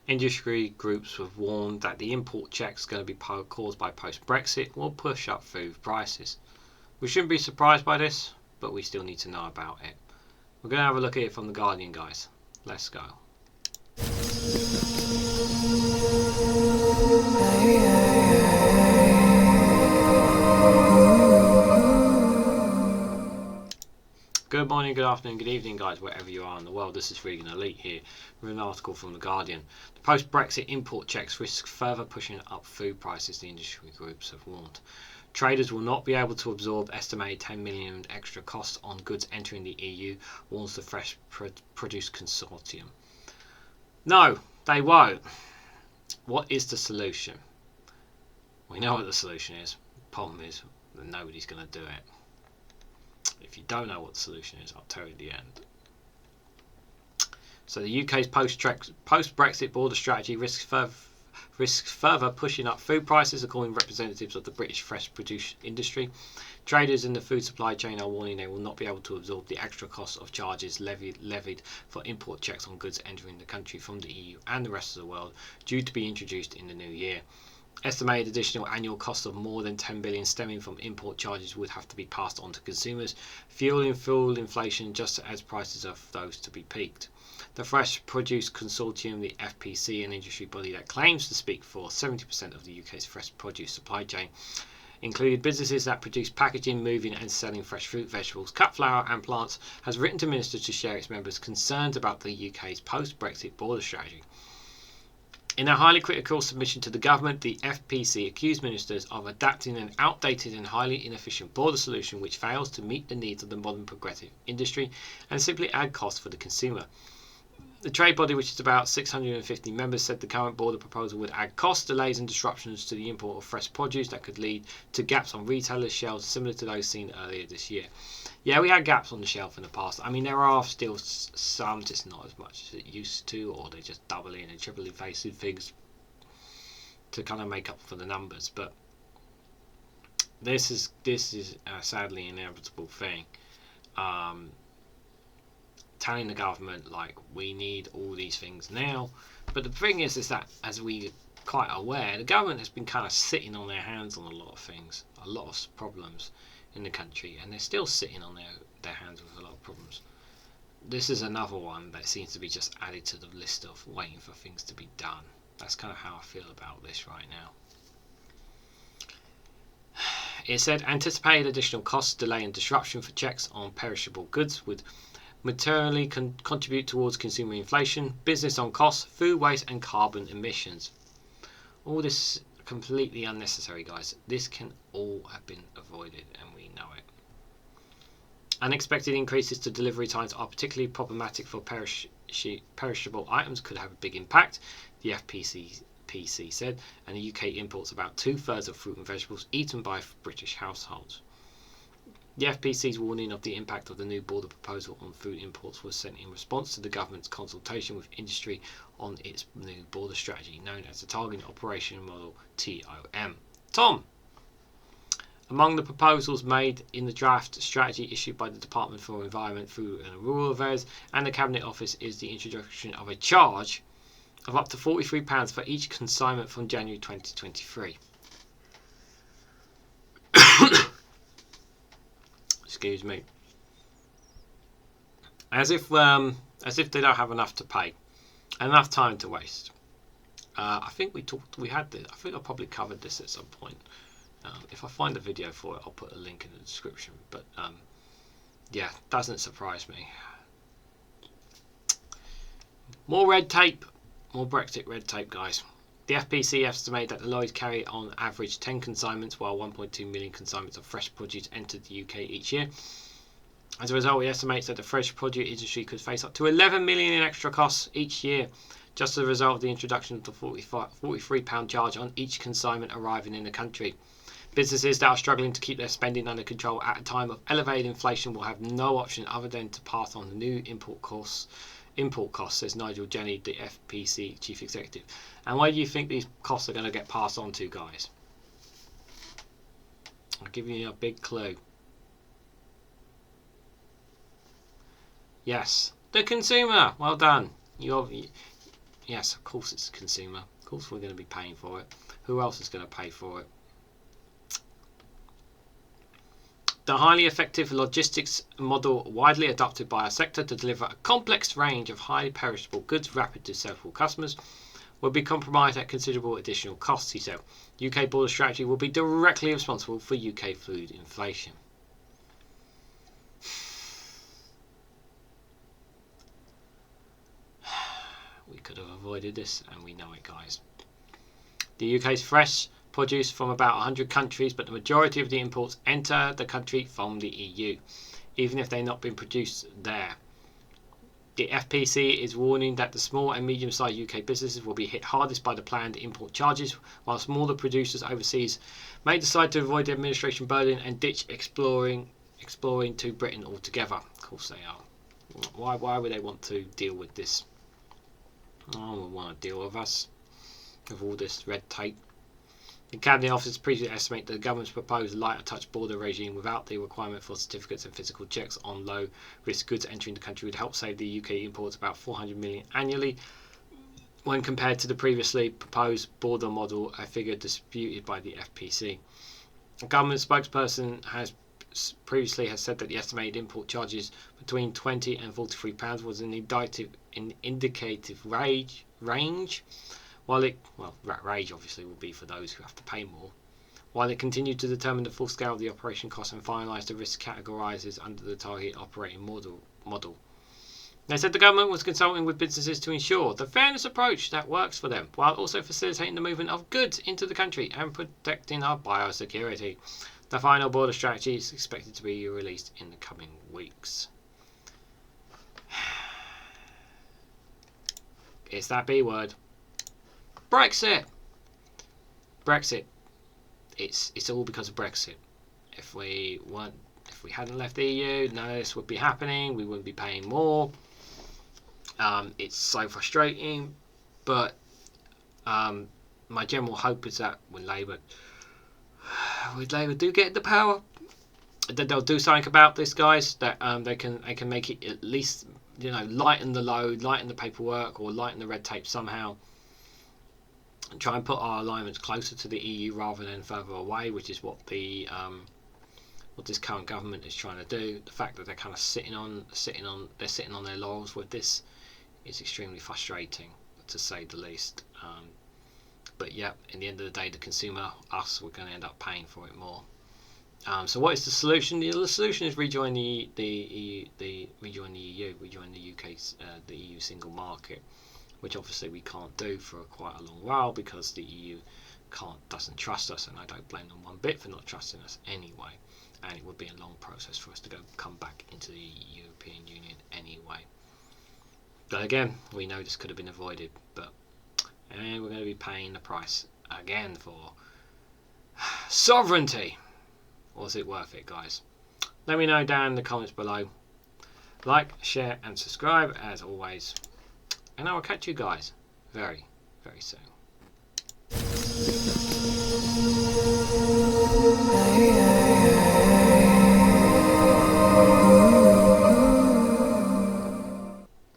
Industry groups have warned that the import checks going to be caused by post-Brexit will push up food prices. We shouldn't be surprised by this, but we still need to know about it. We're going to have a look at it from The Guardian, guys. Let's go. Good morning, good afternoon, good evening, guys, wherever you are in the world. This is REGANELITE here with an article from The Guardian. The post-Brexit import checks risk further pushing up food prices, the industry groups have warned. Traders will not be able to absorb estimated 10 million extra costs on goods entering the EU, warns the Fresh Produce Consortium. No, they won't. What is the solution? We know what the solution is. The problem is that nobody's going to do it. If you don't know what the solution is, I'll tell you at the end. So the UK's post-Brexit border strategy risks further pushing up food prices, according to representatives of the British fresh produce industry. Traders in the food supply chain are warning they will not be able to absorb the extra costs of charges levied for import checks on goods entering the country from the EU and the rest of the world, due to be introduced in the new year. Estimated additional annual costs of more than 10 billion stemming from import charges would have to be passed on to consumers, fueling food inflation just as prices of those to be peaked. The Fresh Produce Consortium, the FPC, an industry body that claims to speak for 70% of the UK's fresh produce supply chain, included businesses that produce packaging, moving and selling fresh fruit, vegetables, cut flower and plants, has written to ministers to share its members' concerns about the UK's post-Brexit border strategy. In a highly critical submission to the government, the FPC accused ministers of adapting an outdated and highly inefficient border solution which fails to meet the needs of the modern progressive industry and simply add costs for the consumer. The trade body, which is about 650 members, said the current border proposal would add costs, delays and disruptions to the import of fresh produce that could lead to gaps on retailers' shelves similar to those seen earlier this year. Yeah, we had gaps on the shelf in the past. I mean, there are still some, just not as much as it used to, or they just doubling and tripling facing things to kind of make up for the numbers. But this is sadly an inevitable thing. Telling the government, like, we need all these things now. But the thing is that, as we're quite aware, the government has been kind of sitting on their hands on a lot of things, a lot of problems in the country, and they're still sitting on their hands with a lot of problems. This is another one that seems to be just added to the list of waiting for things to be done. That's kind of how I feel about this right now. It said anticipated additional costs, delay and disruption for checks on perishable goods would materially contribute towards consumer inflation, business on costs, food waste and carbon emissions. All this completely unnecessary, guys. This can all have been avoided, and we know it. Unexpected increases to delivery times are particularly problematic for perishable items, could have a big impact, the FPC said, and the UK imports about 2/3 of fruit and vegetables eaten by British households. The FPC's warning of the impact of the new border proposal on food imports was sent in response to the government's consultation with industry on its new border strategy, known as the Target Operation Model TOM. Tom! Among the proposals made in the draft strategy issued by the Department for Environment, Food and Rural Affairs and the Cabinet Office is the introduction of a charge of up to £43 for each consignment from January 2023. Excuse me. As if they don't have enough to pay, enough time to waste. I think we had this. I think I probably covered this at some point. If I find a video for it, I'll put a link in the description. But yeah, doesn't surprise me. More red tape, more Brexit red tape, guys. The FPC estimate that the lorries carry on average 10 consignments, while 1.2 million consignments of fresh produce entered the UK each year. As a result, it estimates that the fresh produce industry could face up to 11 million in extra costs each year, just as a result of the introduction of the £43 charge on each consignment arriving in the country. Businesses that are struggling to keep their spending under control at a time of elevated inflation will have no option other than to pass on the new import costs, says Nigel Jenny, the FPC chief executive. And where do you think these costs are going to get passed on to, guys? I'll give you a big clue. Yes, the consumer. Well done. Yes, of course it's the consumer. Of course we're going to be paying for it. Who else is going to pay for it? The highly effective logistics model widely adopted by our sector to deliver a complex range of highly perishable goods rapid to several customers will be compromised at considerable additional costs, he said. UK border strategy will be directly responsible for UK food inflation. We could have avoided this, and we know it, guys. The UK's fresh produce from about 100 countries, but the majority of the imports enter the country from the EU, even if they've not been produced there. The FPC is warning that the small and medium-sized UK businesses will be hit hardest by the planned import charges, while smaller producers overseas may decide to avoid the administration burden and ditch exploring to Britain altogether. Of course they are. Why would they want to deal with this? No one will want to deal with us, with all this red tape. The Cabinet Office previously estimated that the government's proposed lighter touch border regime without the requirement for certificates and physical checks on low risk goods entering the country would help save the UK imports about 400 million annually when compared to the previously proposed border model, a figure disputed by the FPC. A government spokesperson has previously said that the estimated import charges between £20 and £43 was an indicative range. While that range obviously will be for those who have to pay more. While it continued to determine the full scale of the operation costs and finalise the risk categorises under the target operating model. They said the government was consulting with businesses to ensure the fairness approach that works for them, while also facilitating the movement of goods into the country and protecting our biosecurity. The final border strategy is expected to be released in the coming weeks. It's that B word. Brexit. It's all because of Brexit. If we hadn't left the EU, none of this would be happening. We wouldn't be paying more. It's so frustrating, but my general hope is that when Labour do get into power, that they'll do something about this, guys. That they can make it at least, lighten the load, lighten the paperwork, or lighten the red tape somehow. And try and put our alignments closer to the EU rather than further away, which is what what this current government is trying to do. The fact that they're kind of sitting on their laurels with this is extremely frustrating, to say the least. But yeah, in the end of the day, the consumer, us, we're going to end up paying for it more. So what is the solution? The solution is rejoin the EU, rejoin the UK's the EU single market, which obviously we can't do for quite a long while because the EU doesn't trust us, and I don't blame them one bit for not trusting us anyway. And it would be a long process for us to come back into the European Union anyway. But again, we know this could have been avoided, but we're going to be paying the price again for sovereignty. Was it worth it, guys? Let me know down in the comments below. Like, share and subscribe as always. And I will catch you guys very, very soon.